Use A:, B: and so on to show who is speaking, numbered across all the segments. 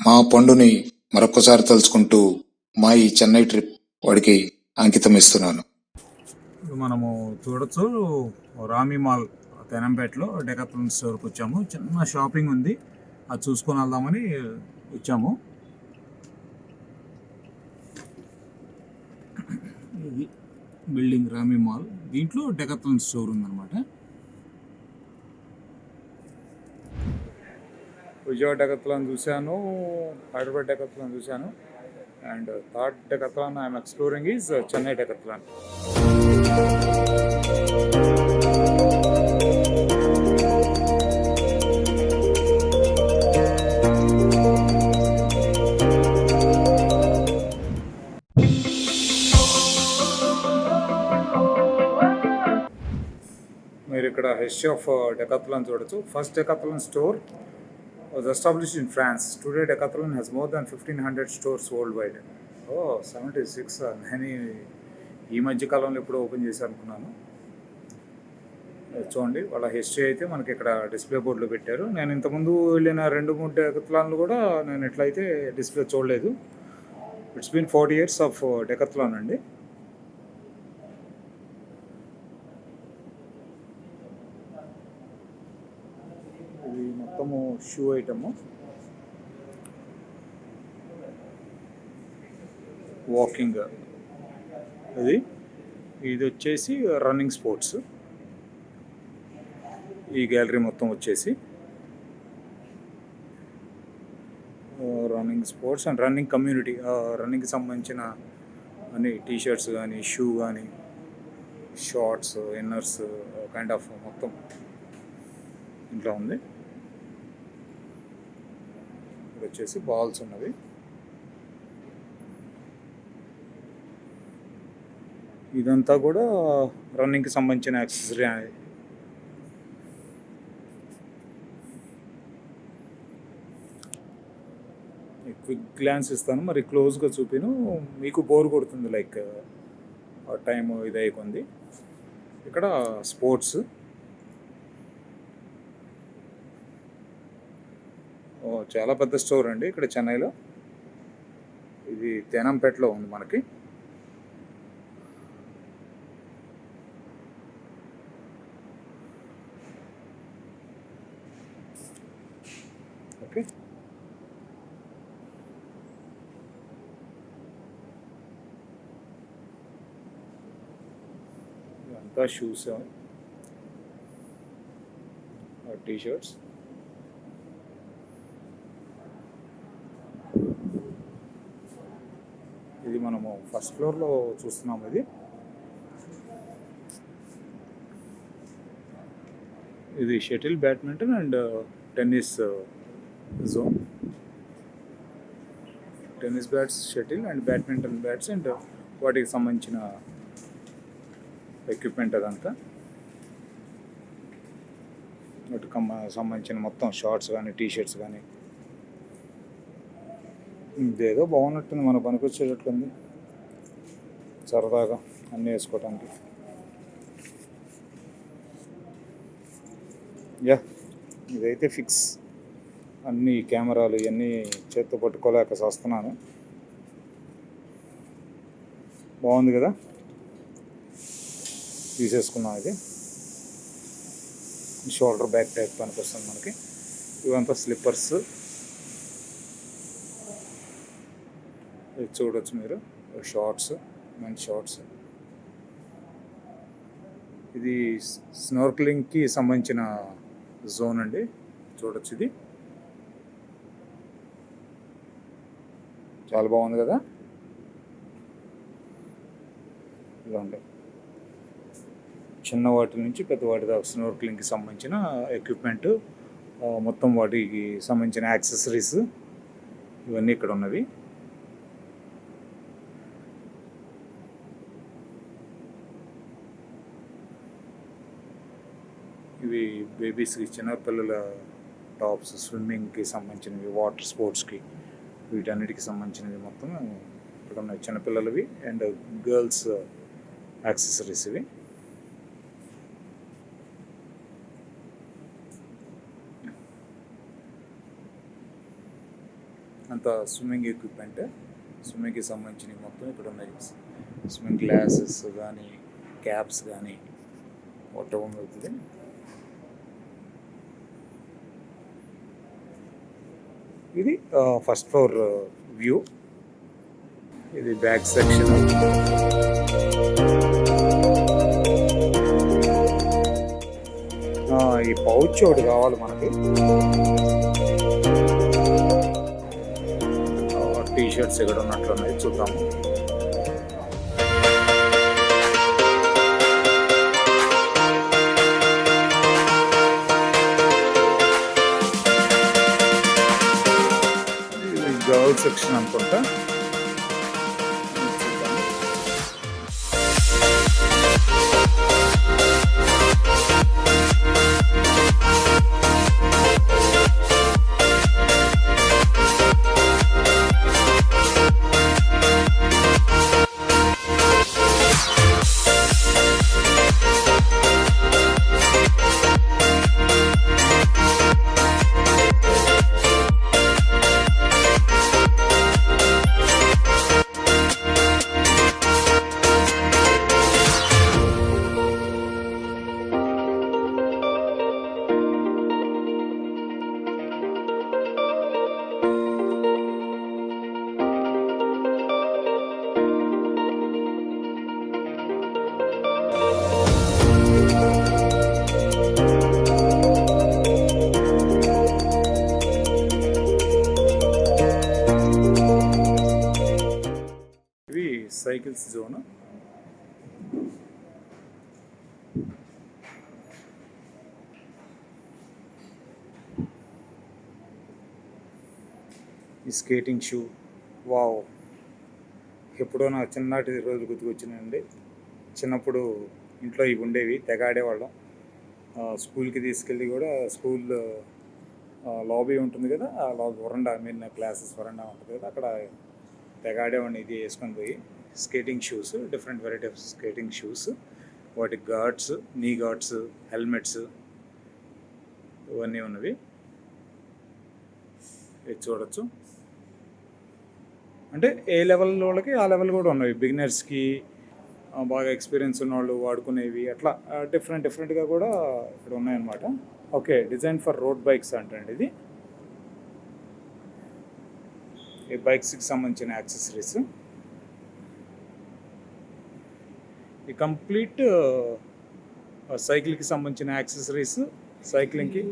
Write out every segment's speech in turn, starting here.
A: మా పండుని మరొక్కసారి తలుచుకుంటూ మా ఈ చెన్నై ట్రిప్ వాడికి అంకితం ఇస్తున్నాను.
B: మనము చూడొచ్చు రామీ మాల్ తెనంపేటలో డెకాథ్లాన్ స్టోర్కి వచ్చాము. చిన్న షాపింగ్ ఉంది, అది చూసుకొని వెళ్దామని వచ్చాము. ఇది బిల్డింగ్ రామీ మాల్, దీంట్లో డెకాథ్లాన్ స్టోర్ ఉందన్నమాట. విజయవాడ డెకాథ్లాన్ చూశాను, హైదరాబాద్ డెకాథ్లాన్ చూశాను, and third Decathlon I'm exploring is Chennai Decathlon. మీరు ఇక్కడ హిస్టరీ ఆఫ్ డెకాథ్లాన్ చూడొచ్చు. First Decathlon store was established in France. Today Decathlon has more than 1500 stores worldwide. 76. నేను ఈ మధ్య కాలంలో ఎప్పుడో ఓపెన్ చేశాను అనుకున్నాను. చూడండి, వాళ్ళ హిస్టరీ అయితే మనకి ఇక్కడ డిస్ప్లే బోర్డులో పెట్టారు. నేను ఇంతకుముందు వెళ్ళిన 2-3 డెకాథ్లాన్లు కూడా నేను ఎట్లయితే డిస్ప్లే చూడలేదు. It's been 40 years of Decathlon అండి. ఇది మొత్తము షూ ఐటము, వాకింగ్, ఇది వచ్చేసి రన్నింగ్ స్పోర్ట్స్. ఈ గ్యాలరీ మొత్తం వచ్చేసి running sports and running community, రన్నింగ్కి సంబంధించిన అన్ని టీషర్ట్స్ కానీ, షూ కానీ, షార్ట్స్, ఇన్నర్స్, కైండ్ ఆఫ్ మొత్తం ఇంట్లో ఉంది. ఇక్కడ వచ్చేసి బాల్స్ ఉన్నవి. ఇదంతా కూడా రన్నింగ్కి సంబంధించిన యాక్సెసరీ. క్విక్ గ్లాన్స్ ఇస్తాను, మరి క్లోజ్గా చూపిను, మీకు బోర్ కొడుతుంది, లైక్ టైం ఇది అయిపోయింది. ఇక్కడ స్పోర్ట్స్, చాలా పెద్ద స్టోర్ అండి ఇక్కడ చెన్నైలో. ఇది తేనంపేటలో ఉంది మనకి. ఓకే, ఇదంతా షూస్, టీషర్ట్స్. ఇది మనము ఫస్ట్ ఫ్లోర్లో చూస్తున్నాము. ఇది shuttle, badminton and tennis zone. Tennis bats, shuttle and badminton bats and వాటికి సంబంధించిన ఎక్విప్మెంట్ అదంతా. వాటికి సంబంధించిన మొత్తం షార్ట్స్ కానీ, టీషర్ట్స్ కానీ. ఇదేదో బాగున్నట్టుంది, మన పనికి వచ్చేటట్లుంది, సరదాగా అన్నీ వేసుకోవటానికి. ఇదైతే ఫిక్స్. అన్ని కెమెరాలు ఇవన్నీ చేత్తో పట్టుకోలేక చేస్తున్నాను. బాగుంది కదా, తీసేసుకున్నాం. ఇది షోల్డర్ బ్యాగ్ టైప్ పనికొస్తుంది మనకి. ఇవంతా స్లిప్పర్స్, ఇది చూడొచ్చు మీరు. షార్ట్స్, మంచి షార్ట్స్. ఇది స్నోర్క్లింగ్కి సంబంధించిన జోన్ అండి, చూడొచ్చు. ఇది చాలా బాగుంది కదా. ఇలా ఉంటాయి చిన్న వాటి నుంచి పెద్ద వాటి దాకా స్నోర్క్లింగ్కి సంబంధించిన ఎక్విప్మెంట్, మొత్తం వాటికి సంబంధించిన యాక్సెసరీస్ ఇవన్నీ ఇక్కడ ఉన్నవి. ఇవి బేబీస్కి, చిన్నపిల్లల టాప్స్, స్విమ్మింగ్కి సంబంధించినవి, వాటర్ స్పోర్ట్స్కి, వీటన్నిటికి సంబంధించినవి మొత్తం ఇక్కడ ఉన్నాయి. చిన్నపిల్లలవి అండ్ గర్ల్స్ యాక్సెసరీస్ ఇవి. అంత స్విమ్మింగ్ ఎక్విప్మెంట్, స్విమ్మింగ్కి సంబంధించినవి మొత్తం ఇక్కడ ఉన్నాయి. స్విమ్మింగ్ గ్లాసెస్ కానీ, క్యాప్స్ కానీ మొత్తం అవుతుంది. ఇది ఫస్ట్ ఫ్లోర్ వ్యూ. ఇది బ్యాక్ సెక్షన్. ఈ పౌచ్ ఒకటి కావాలి మనకి. టీ షర్ట్స్ ఎక్కడ ఉన్నట్లున్నాయి చూద్దాము. ఇది గర్ల్ సెక్షన్ అనుకుంటా. చూద్దాము. ఇవి సైకిల్స్ జోన్. ఈ స్కేటింగ్ షూ, వావ్, ఎప్పుడో నా చిన్ననాటి రోజులు గుర్తుకొచ్చినాయండి. చిన్నప్పుడు ఇంట్లో ఇవి ఉండేవి, తెగ ఆడేవాళ్ళం. స్కూల్కి తీసుకెళ్ళి కూడా స్కూల్ లాబీ ఉంటుంది కదా, ఆ లాబీ వరండా, క్లాసెస్ వరండా ఉంటుంది కదా, అక్కడ తెగ ఆడేవాడిని ఇది వేసుకొని పోయి. Skating shoes, different variety of skating shoes, వాటి గార్డ్స్, నీ గార్డ్స్, హెల్మెట్స్ ఇవన్నీ ఉన్నవి. ఇది చూడొచ్చు. అంటే ఏ లెవెల్ వాళ్ళకి ఆ లెవెల్ కూడా ఉన్నవి. బిగినర్స్కి, బాగా ఎక్స్పీరియన్స్ ఉన్న వాళ్ళు వాడుకునేవి, అట్లా డిఫరెంట్గా కూడా ఇక్కడ ఉన్నాయన్నమాట. Okay, design for road bikes అంటండి ఇది. ఈ బైక్స్కి సంబంధించిన యాక్సెసరీస్. ఈ కంప్లీట్ సైకిల్కి సంబంధించిన యాక్సెసరీస్, సైక్లింగ్కి.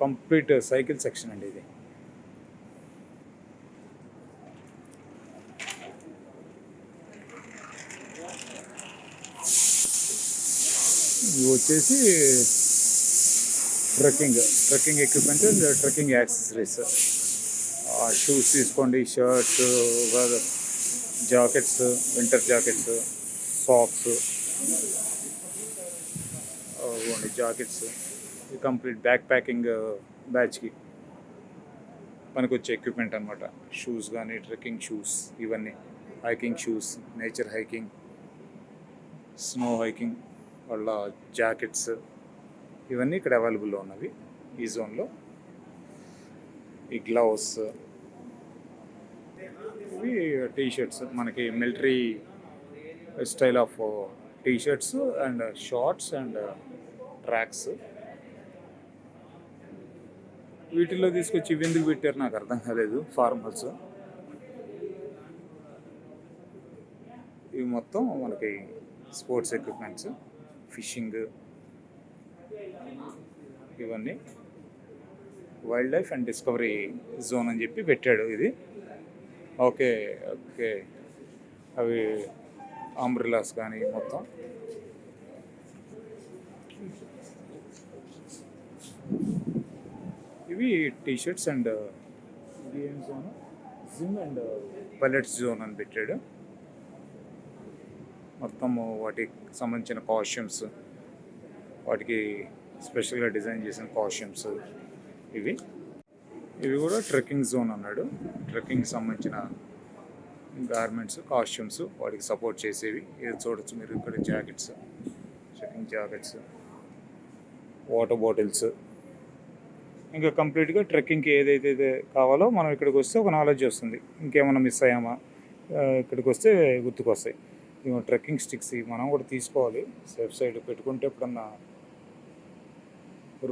B: కంప్లీట్ సైకిల్ సెక్షన్ అండి ఇది. ఇవి వచ్చేసి trekking equipment and trekking accessories. Shoes తీసుకోండి, shirts, jackets, winter jackets, socks, jackets. Complete back packing బ్యాచ్కి పనికొచ్చే ఎక్విప్మెంట్ అనమాట. షూస్ కానీ, ట్రెక్కింగ్ షూస్, ఇవన్నీ hiking shoes, nature hiking, snow hiking వాళ్ళ జాకెట్స్, ఇవన్నీ ఇక్కడ అవైలబుల్లో ఉన్నవి ఈ జోన్లో. ఈ గ్లౌస్, ఇవి టీ షర్ట్స్, మనకి military style of T shirts and shorts and tracks. వీటిల్లో తీసుకొచ్చి ఇవి ఎందుకు పెట్టారు నాకు అర్థం కాలేదు. ఫార్మల్స్ ఇవి మొత్తం మనకి స్పోర్ట్స్ ఎక్విప్మెంట్స్, ఫిషింగ్, ఇవన్నీ wild life and discovery zone అని చెప్పి పెట్టాడు ఇది. ఓకే, అవి అంబ్రెలాస్ కానీ మొత్తం. ఇవి T shirts and game zone, gym and pilots zone అని పెట్టాడు. మొత్తము వాటికి సంబంధించిన కాస్ట్యూమ్స్, వాటికి స్పెషల్గా డిజైన్ చేసిన కాస్ట్యూమ్స్ ఇవి కూడా ట్రెక్కింగ్ జోన్ అన్నాడు. ట్రెక్కింగ్కి సంబంధించిన గార్మెంట్స్, కాస్ట్యూమ్స్, వాటికి సపోర్ట్ చేసేవి. ఇది చూడొచ్చు మీరు ఇక్కడ, jackets, trekking jackets, water bottles, ఇంకా కంప్లీట్గా ట్రెక్కింగ్కి ఏదైతే కావాలో మనం ఇక్కడికి వస్తే ఒక నాలెడ్జ్ వస్తుంది. ఇంకేమైనా మిస్ అయ్యామా ఇక్కడికి వస్తే గుర్తుకొస్తాయి. ఇవి ట్రెక్కింగ్ స్టిక్స్ మనం కూడా తీసుకోవాలి, సేఫ్ సైడ్ పెట్టుకుంటే ఎప్పుడన్నా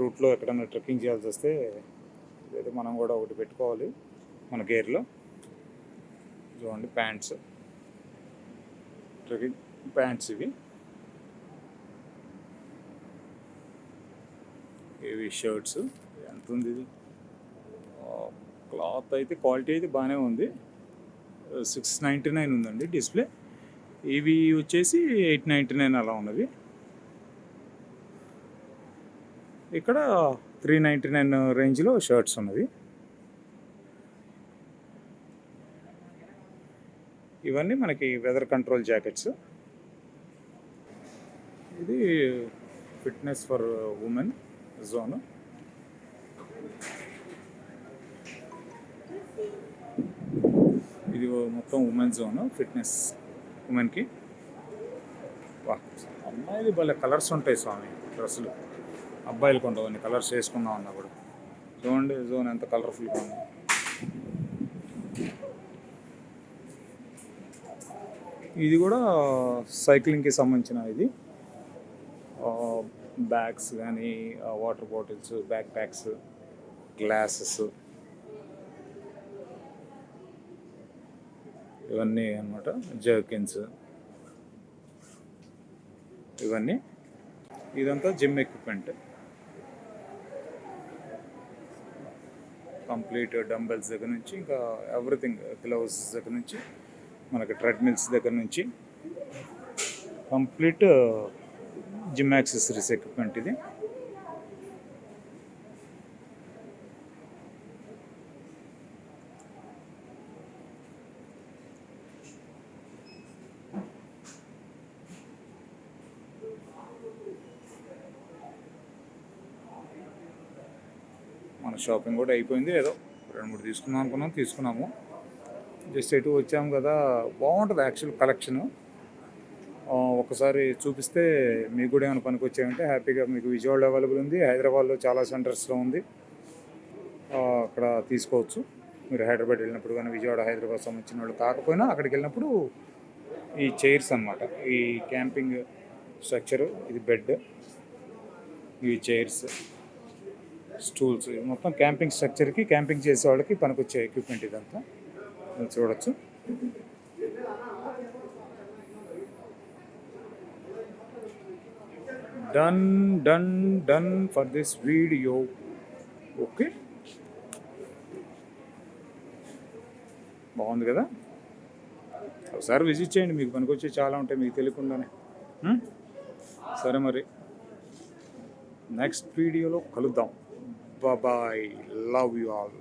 B: రూట్లో ఎక్కడన్నా ట్రెక్కింగ్ చేయాల్సి వస్తే ఇదైతే మనం కూడా ఒకటి పెట్టుకోవాలి మన గేర్లో. చూడండి ప్యాంట్స్, ట్రెక్కింగ్ ప్యాంట్స్ ఇవి షర్ట్స్. ఎంత ఉంది ఇది? క్లాత్ అయితే క్వాలిటీ అయితే బాగానే ఉంది. 699 ఉందండి డిస్ప్లే. ఇవి వచ్చేసి 899 అలా ఉన్నవి. ఇక్కడ 399 రేంజ్లో షర్ట్స్ ఉన్నవి. ఇవన్నీ మనకి వెదర్ కంట్రోల్ జాకెట్స్. ఇది ఫిట్నెస్ ఫర్ ఉమెన్ జోన్. ఇది మొత్తం ఉమెన్ జోన్, ఫిట్నెస్ ఉమెన్కి. అమ్మాయిలు భలే కలర్స్ ఉంటాయి స్వామి డ్రెస్సులు, అబ్బాయిలు కొంతమంది కలర్స్ వేసుకుందాం అన్నా కూడా. చూడండి జోన్ ఎంత కలర్ఫుల్గా ఉంది. ఇది కూడా సైక్లింగ్కి సంబంధించిన ఇది. బ్యాగ్స్ కానీ, water bottles, back packs, glasses, ఇవన్నీ అన్నమాట. జర్కిన్స్ ఇవన్నీ. ఇదంతా జిమ్ ఎక్విప్మెంట్. కంప్లీట్ డంబెల్స్ దగ్గర నుంచి ఇంకా ఎవ్రీథింగ్, గ్లౌస్ దగ్గర నుంచి మనకి ట్రెడ్మిల్స్ దగ్గర నుంచి కంప్లీట్ జిమ్ యాక్సెసరీస్ ఎక్విప్మెంట్ ఇది. మన షాపింగ్ కూడా అయిపోయింది. ఏదో 2-3 తీసుకుందాం అనుకున్నాం, తీసుకున్నాము. జస్ట్ ఎటు వచ్చాము కదా, బాగుంటుంది యాక్చువల్ కలెక్షను. ఒకసారి చూపిస్తే మీకు కూడా ఏమైనా పనికి వచ్చాయంటే హ్యాపీగా మీకు విజయవాడలో అవైలబుల్ ఉంది, హైదరాబాద్లో చాలా సెంటర్స్లో ఉంది, అక్కడ తీసుకోవచ్చు. మీరు హైదరాబాద్ వెళ్ళినప్పుడు కానీ, విజయవాడ హైదరాబాద్ సంబంధించిన వాళ్ళు కాకపోయినా అక్కడికి వెళ్ళినప్పుడు ఈ చైర్స్ అన్నమాట, ఈ క్యాంపింగ్ స్ట్రక్చరు, ఇది బెడ్, ఇవి చైర్స్, స్టూల్స్, మొత్తం క్యాంపింగ్ స్ట్రక్చర్కి, క్యాంపింగ్ చేసే వాళ్ళకి పనికొచ్చే ఎక్విప్మెంట్ ఇదంతా. చూడొచ్చు. Done for this video. Okay, బాగుంది కదా. ఒకసారి విజిట్ చేయండి, మీకు పనికొచ్చే చాలా ఉంటాయి మీకు తెలియకుండానే. సరే మరి నెక్స్ట్ వీడియోలో కలుద్దాం. Bye, love you all.